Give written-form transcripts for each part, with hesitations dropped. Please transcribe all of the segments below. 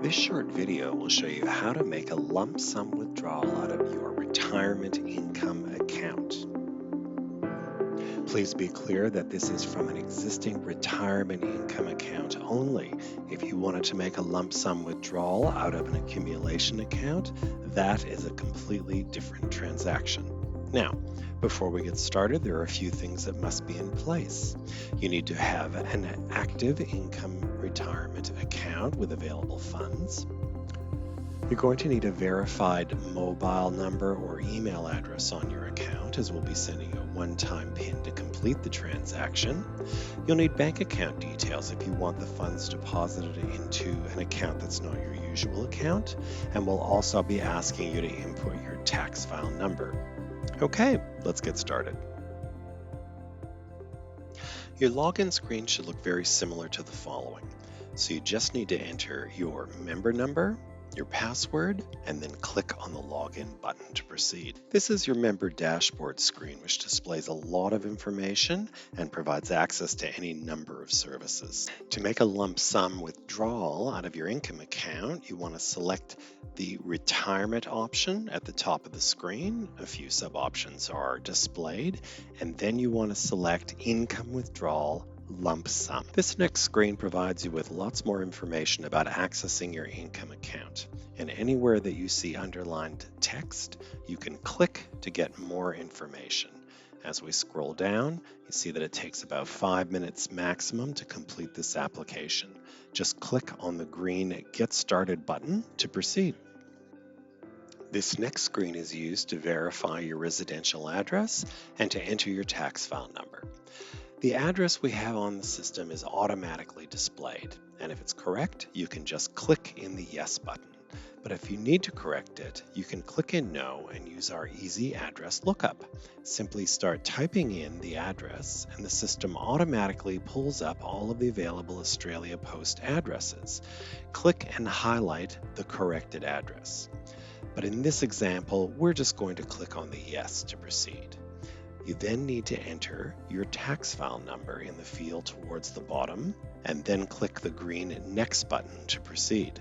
This short video will show you how to make a lump sum withdrawal out of your retirement income account. Please be clear that this is from an existing retirement income account only. If you wanted to make a lump sum withdrawal out of an accumulation account, that is a completely different transaction. Now, before we get started, there are a few things that must be in place. You need to have an active income retirement account with available funds. You're going to need a verified mobile number or email address on your account, as we'll be sending you a one-time PIN to complete the transaction. You'll need bank account details if you want the funds deposited into an account that's not your usual account, and we'll also be asking you to input your tax file number. Okay, let's get started. Your login screen should look very similar to the following. So you just need to enter your member number, your password, and then click on the login button to proceed. This is your member dashboard screen, which displays a lot of information and provides access to any number of services. To make a lump sum withdrawal out of your income account, you want to select the retirement option at the top of the screen. A few sub options are displayed, and then you want to select income withdrawal lump sum. This next screen provides you with lots more information about accessing your income account. And anywhere that you see underlined text, you can click to get more information. As we scroll down, you see that it takes about 5 minutes maximum to complete this application. Just click on the green Get Started button to proceed. This next screen is used to verify your residential address and to enter your tax file number. The address we have on the system is automatically displayed, and if it's correct, you can just click in the Yes button. But if you need to correct it, you can click in No and use our easy address lookup. Simply start typing in the address, and the system automatically pulls up all of the available Australia Post addresses. Click and highlight the corrected address. But in this example, we're just going to click on the Yes to proceed. You then need to enter your tax file number in the field towards the bottom, and then click the green Next button to proceed.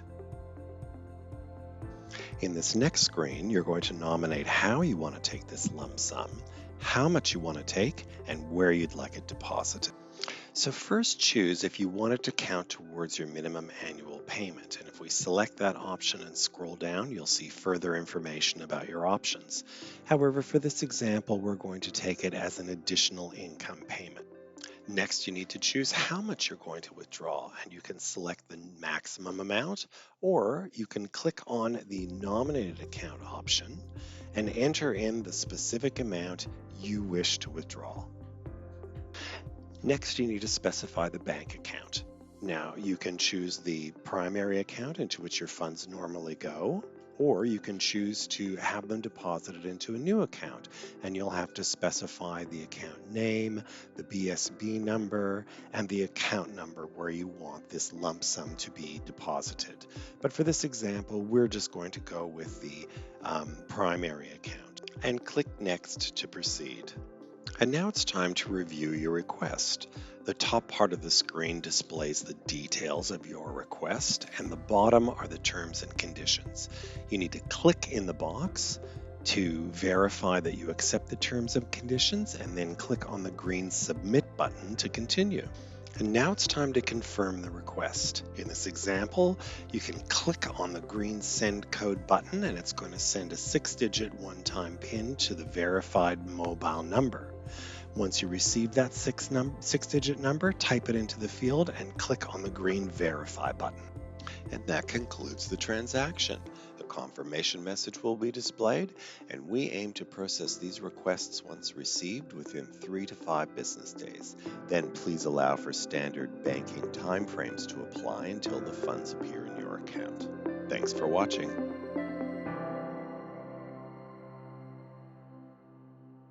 In this next screen, you're going to nominate how you want to take this lump sum, how much you want to take, and where you'd like it deposited. So first choose if you want it to count towards your minimum annual payment. And if we select that option and scroll down, you'll see further information about your options. However, for this example, we're going to take it as an additional income payment. Next, you need to choose how much you're going to withdraw, and you can select the maximum amount, or you can click on the nominated account option and enter in the specific amount you wish to withdraw. Next, you need to specify the bank account. Now, you can choose the primary account into which your funds normally go, or you can choose to have them deposited into a new account, and you'll have to specify the account name, the BSB number, and the account number where you want this lump sum to be deposited. But for this example, we're just going to go with the primary account, and click Next to proceed. And now it's time to review your request. The top part of the screen displays the details of your request, and the bottom are the terms and conditions. You need to click in the box to verify that you accept the terms and conditions, and then click on the green Submit button to continue. And now it's time to confirm the request. In this example, you can click on the green Send Code button, and it's going to send a 6-digit one-time PIN to the verified mobile number. Once you receive that six-digit number, type it into the field and click on the green Verify button. And that concludes the transaction. A confirmation message will be displayed, and we aim to process these requests once received within 3 to 5 business days. Then please allow for standard banking timeframes to apply until the funds appear in your account. Thanks for watching.